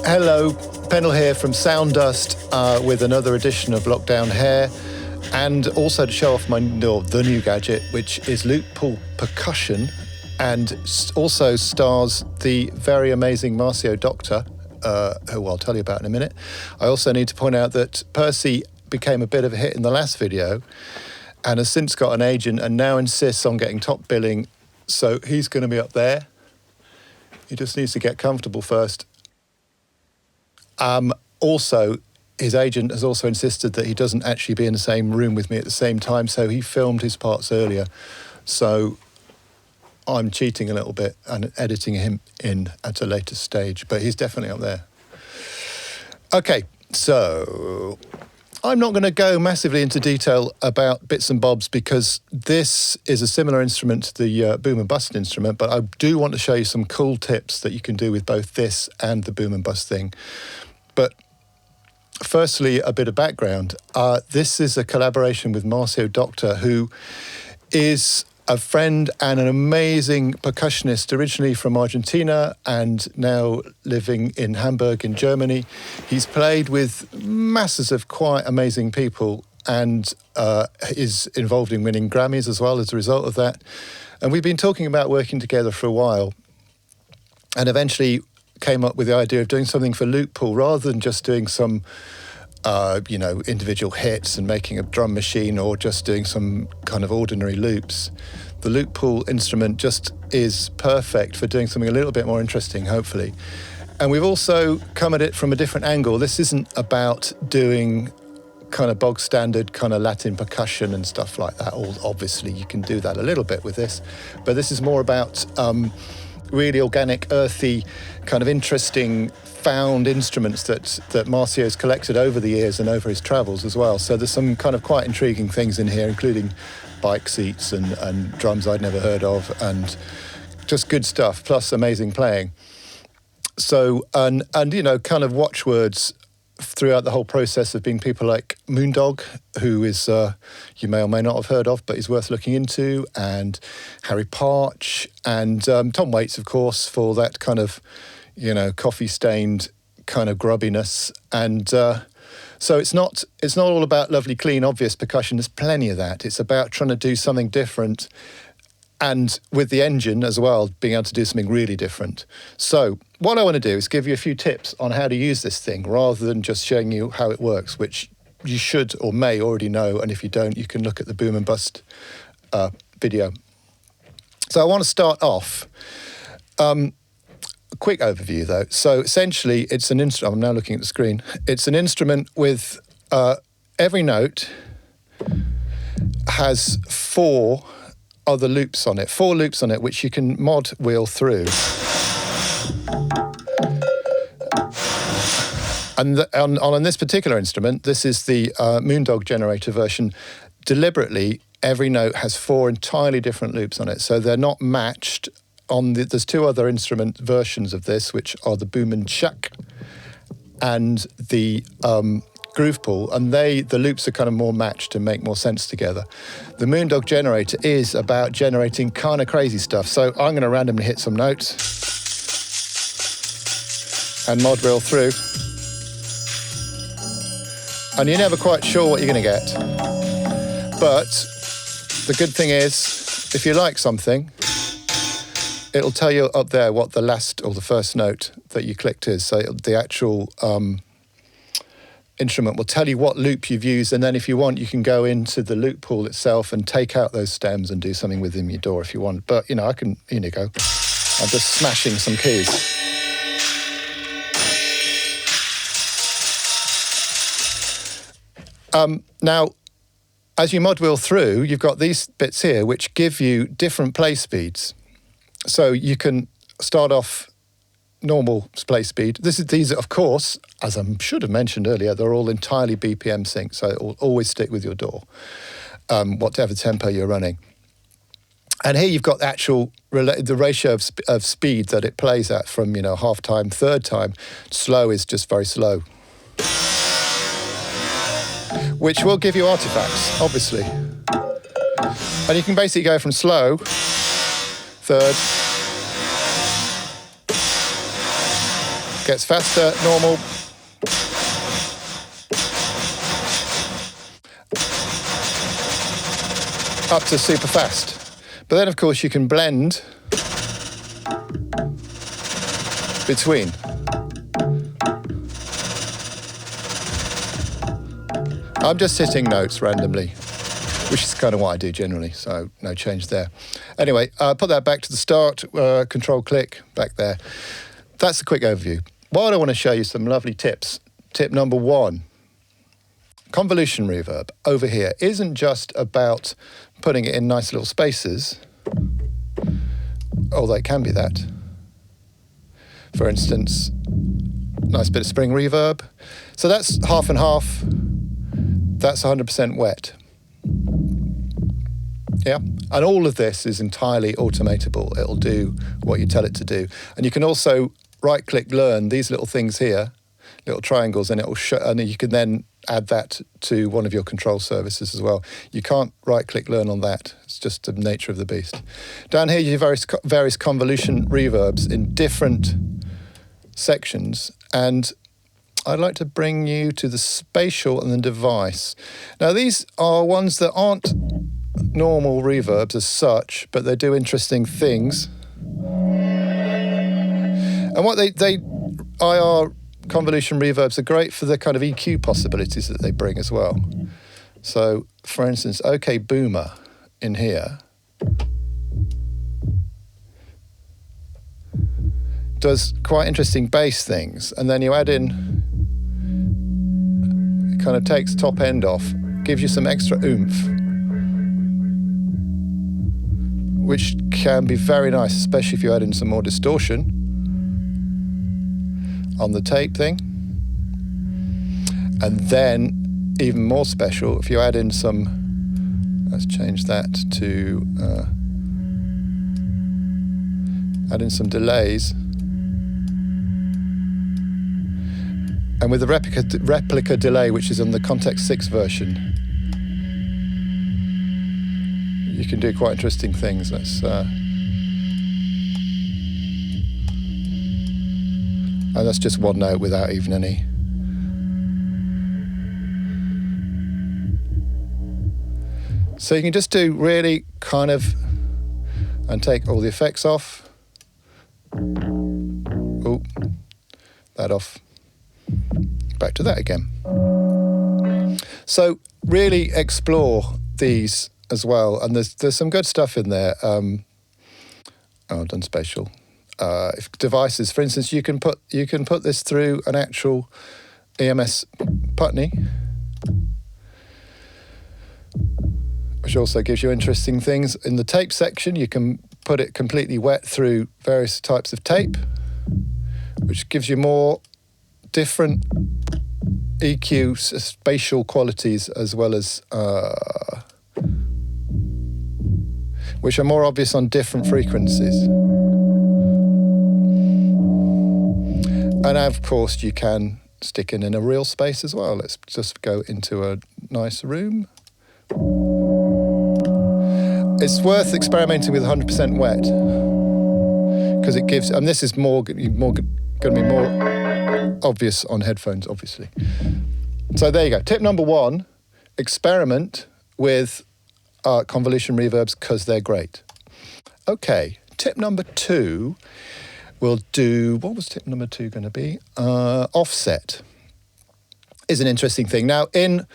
Hello, Pendle here from Sound Dust with another edition of Lockdown Hair, and also to show off the new gadget, which is Loop Pool Percussion, and also stars the very amazing Marcio Doctor, who I'll tell you about in a minute. I also need to point out that Percy became a bit of a hit in the last video and has since got an agent and now insists on getting top billing, so he's going to be up there. He just needs to get comfortable first. Also, his agent has also insisted that he doesn't actually be in the same room with me at the same time, so he filmed his parts earlier. So I'm cheating a little bit and editing him in at a later stage, but he's definitely up there. Okay, so I'm not going to go massively into detail about bits and bobs because this is a similar instrument to the boom and bust instrument, but I do want to show you some cool tips that you can do with both this and the boom and bust thing. But firstly, a bit of background. This is a collaboration with Marcio Doctor, who is a friend and an amazing percussionist, originally from Argentina and now living in Hamburg in Germany. He's played with masses of quite amazing people and is involved in winning Grammys as well as a result of that. And we've been talking about working together for a while, and eventually came up with the idea of doing something for Loop Pool rather than just doing some individual hits and making a drum machine or just doing some kind of ordinary loops. The Loop Pool instrument just is perfect for doing something a little bit more interesting, hopefully. And we've also come at it from a different angle. This isn't about doing kind of bog standard kind of Latin percussion and stuff like that. Obviously, you can do that a little bit with this, but this is more about really organic, earthy, kind of interesting found instruments that Marcio's collected over the years and over his travels as well. So there's some kind of quite intriguing things in here, including bike seats and drums I'd never heard of, and just good stuff, plus amazing playing. So, and kind of watchwords throughout the whole process have been people like Moondog, who is, you may or may not have heard of, but he's worth looking into, and Harry Parch, and Tom Waits, of course, for that kind of, coffee-stained kind of grubbiness. And so it's not all about lovely, clean, obvious percussion. There's plenty of that. It's about trying to do something different, and with the engine as well, being able to do something really different. So what I want to do is give you a few tips on how to use this thing rather than just showing you how it works, which you should or may already know. And if you don't, you can look at the boom and bust video. So I want to start off. A quick overview, though. So essentially, it's an instrument. I'm now looking at the screen. It's an instrument with every note has four other loops on it, which you can mod wheel through. And on this particular instrument, this is the Moondog generator version. Deliberately, every note has four entirely different loops on it, so they're not matched. There's two other instrument versions of this, which are the Boom and Chuck and the Groove Pool, and the loops are kind of more matched and make more sense together. The Moondog generator is about generating kind of crazy stuff, so I'm going to randomly hit some notes and mod wheel through, and you're never quite sure what you're going to get. But the good thing is, if you like something, it'll tell you up there what the last or the first note that you clicked is. So the actual instrument will tell you what loop you've used, and then if you want, you can go into the loop pool itself and take out those stems and do something with them in your door if you want. But, I can, here you go. I'm just smashing some keys. Now, as you mod wheel through, you've got these bits here which give you different play speeds. So you can start off normal play speed. These are, of course, as I should have mentioned earlier, they're all entirely BPM synced, so it will always stick with your DAW, whatever tempo you're running. And here you've got the ratio of speed that it plays at from, half time, third time. Slow is just very slow, which will give you artifacts, obviously. And you can basically go from slow, third, gets faster, normal. Up to super fast. But then, of course, you can blend between. I'm just hitting notes randomly, which is kind of what I do generally, so no change there. Anyway, put that back to the start, control-click, back there. That's a quick overview. What I want to show you some lovely tips. Tip number 1, convolution reverb over here isn't just about putting it in nice little spaces, although it can be that. For instance, nice bit of spring reverb. So that's half and half. That's 100% wet. Yeah, and all of this is entirely automatable. It'll do what you tell it to do. And you can also right-click learn these little things here, little triangles, and it'll show, and you can then add that to one of your control services as well. You can't right-click learn on that. It's just the nature of the beast. Down here, you have various convolution reverbs in different sections, and I'd like to bring you to the spatial and the device. Now, these are ones that aren't normal reverbs as such, but they do interesting things. And what they IR convolution reverbs are great for the kind of EQ possibilities that they bring as well. So, for instance, OK Boomer in here does quite interesting bass things, and then you add in, it kind of takes top end off, gives you some extra oomph, which can be very nice, especially if you add in some more distortion on the tape thing. And then, even more special, if you add in some, let's change that to, add in some delays. And with the replica delay, which is on the Kontakt 6 version, you can do quite interesting things. Let's, and that's just one note without even any. So you can just do really kind of, and take all the effects off. Oh, that off. Back to that again. So really explore these as well, and there's some good stuff in there. Oh, I've done spatial. If devices, for instance, you can put this through an actual EMS Putney, which also gives you interesting things. In the tape section, you can put it completely wet through various types of tape, which gives you more different EQ spatial qualities, as well as which are more obvious on different frequencies. And of course you can stick in a real space as well. Let's just go into a nice room. It's worth experimenting with 100% wet, because it gives, and this is going to be more obvious on headphones, obviously. So there you go. Tip number 1, experiment with convolution reverbs, because they're great. Okay, tip number 2, we'll do, what was tip number 2 going to be? Offset is an interesting thing. Now, in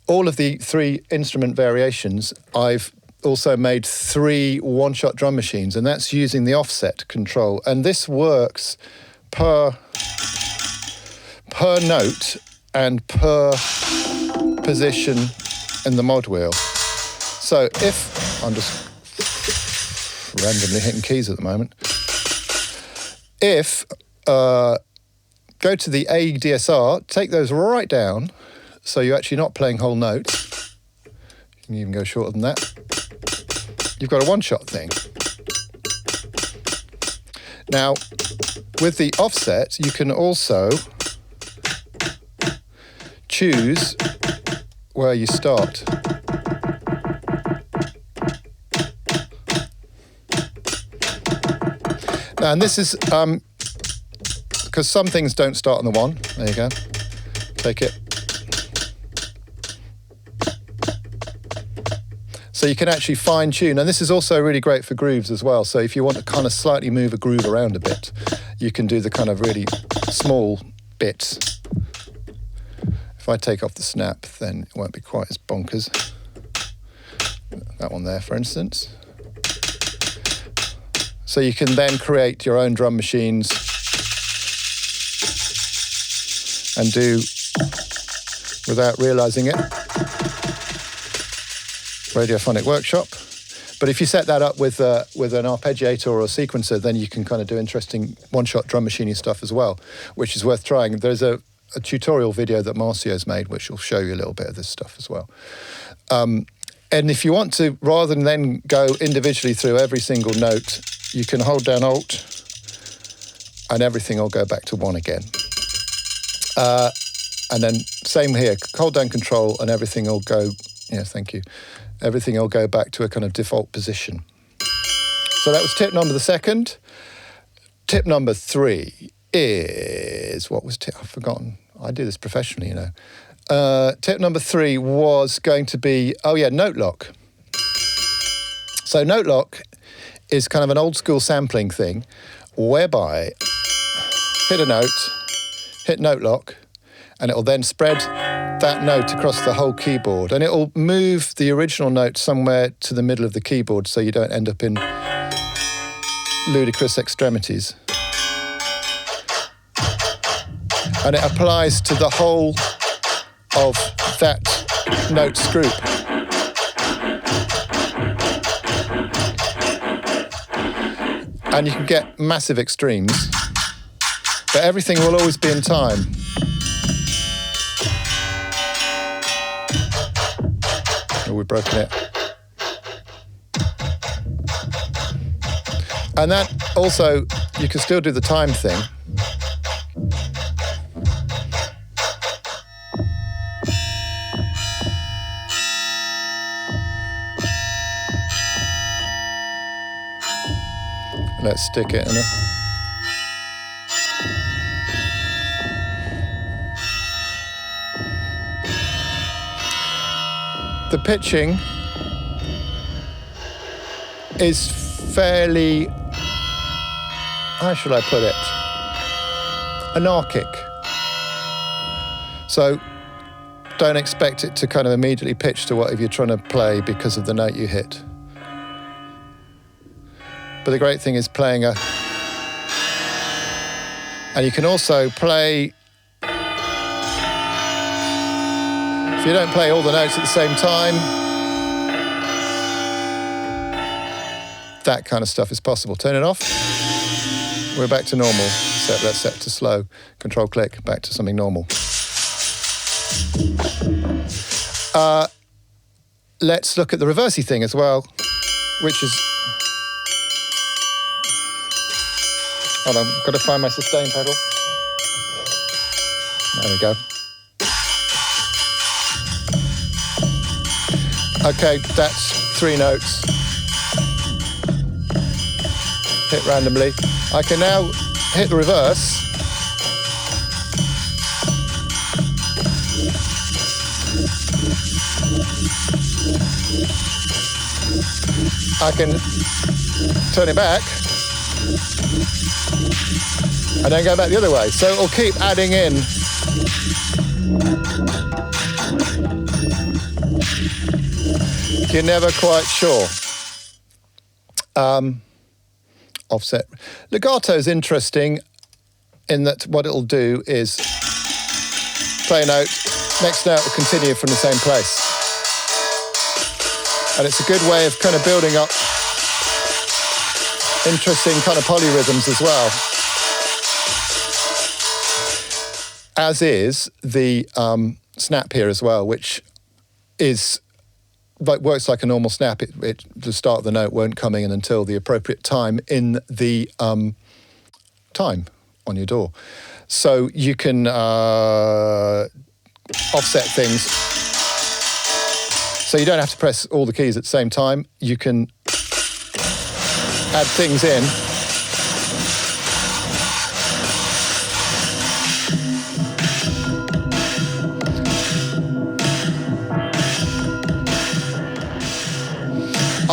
all of the 3 instrument variations, I've also made 3 one-shot drum machines, and that's using the offset control. And this works per note and per position in the mod wheel. So if, I'm just randomly hitting keys at the moment. If, go to the A DSR, take those right down, so you're actually not playing whole notes. You can even go shorter than that. You've got a one-shot thing. Now, with the offset, you can also choose where you start. Now, and this is because some things don't start on the 1. There you go. Take it. So you can actually fine tune, and this is also really great for grooves as well. So if you want to kind of slightly move a groove around a bit, you can do the kind of really small bits. If I take off the snap, then it won't be quite as bonkers. That one there, for instance. So you can then create your own drum machines and do, without realizing it, Radiophonic Workshop. But if you set that up with an arpeggiator or a sequencer, then you can kind of do interesting one-shot drum machining stuff as well, which is worth trying. There's a tutorial video that Marcio's made, which will show you a little bit of this stuff as well. And if you want to, rather than then go individually through every single note, you can hold down Alt, and everything will go back to 1 again. And then same here, hold down Control, and everything will go, yeah, thank you. Everything will go back to a kind of default position. So that was tip number 2. Tip number 3 is, what was tip? I've forgotten. I do this professionally, you know. Tip number 3 was going to be, oh yeah, note lock. So note lock is kind of an old school sampling thing whereby hit a note, hit note lock, and it will then spread that note across the whole keyboard, and it will move the original note somewhere to the middle of the keyboard so you don't end up in ludicrous extremities. And it applies to the whole of that note's group. And you can get massive extremes, but everything will always be in time. Oh, we've broken it. And that also, you can still do the time thing. Let's stick it in a... The pitching is fairly, how shall I put it, anarchic. So don't expect it to kind of immediately pitch to whatever you're trying to play because of the note you hit. But the great thing is playing a... And you can also play... If you don't play all the notes at the same time, that kind of stuff is possible. Turn it off. We're back to normal. Let's set to slow. Control click, back to something normal. Let's look at the reversey thing as well, which is... Hold on, I've got to find my sustain pedal. There we go. Okay, that's 3 notes. Hit randomly. I can now hit the reverse. I can turn it back and then go back the other way. So it'll keep adding in. You're never quite sure. Offset. Legato is interesting in that what it'll do is play a note, next note will continue from the same place. And it's a good way of kind of building up interesting kind of polyrhythms as well. As is the snap here as well, which is works like a normal snap. The start of the note won't come in until the appropriate time in the time on your door. So you can offset things. So you don't have to press all the keys at the same time. You can add things in.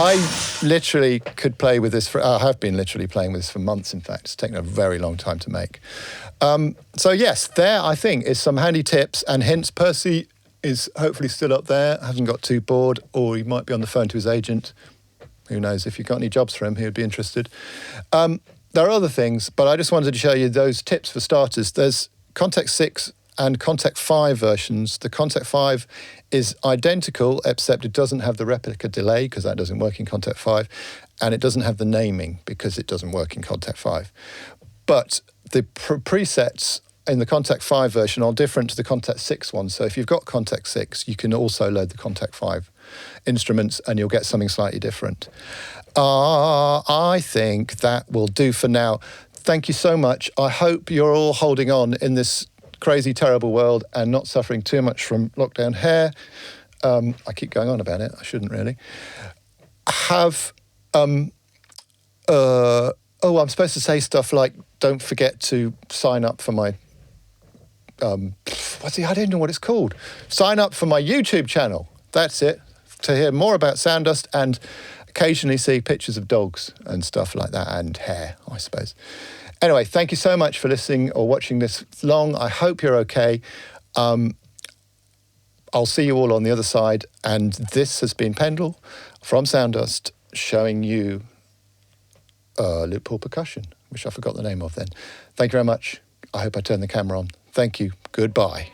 I literally could play with this I have been literally playing with this for months, in fact. It's taken a very long time to make. So yes, there I think is some handy tips and hints. Percy is hopefully still up there, hasn't got too bored, or he might be on the phone to his agent. Who knows? If you've got any jobs for him, he would be interested. There are other things, but I just wanted to show you those tips for starters. There's Kontakt 6 and Kontakt 5 versions. The Kontakt 5 is identical, except it doesn't have the replica delay, because that doesn't work in Kontakt 5, and it doesn't have the naming, because it doesn't work in Kontakt 5. But the presets in the Kontakt 5 version are different to the Kontakt 6 one. So if you've got Kontakt 6, you can also load the Kontakt 5 instruments and you'll get something slightly different. I think that will do for now. Thank you so much. I hope you're all holding on in this crazy, terrible world and not suffering too much from lockdown hair. I keep going on about it. I shouldn't really. I'm supposed to say stuff like, don't forget to sign up for my, I don't know what it's called. Sign up for my YouTube channel. That's it. To hear more about sound dust and occasionally see pictures of dogs and stuff like that, and hair, I suppose. Anyway, thank you so much for listening or watching this long. I hope you're okay. I'll see you all on the other side. And this has been Pendle from Sound Dust showing you Pool Percussion, which I forgot the name of then. Thank you very much. I hope I turned the camera on. Thank you. Goodbye.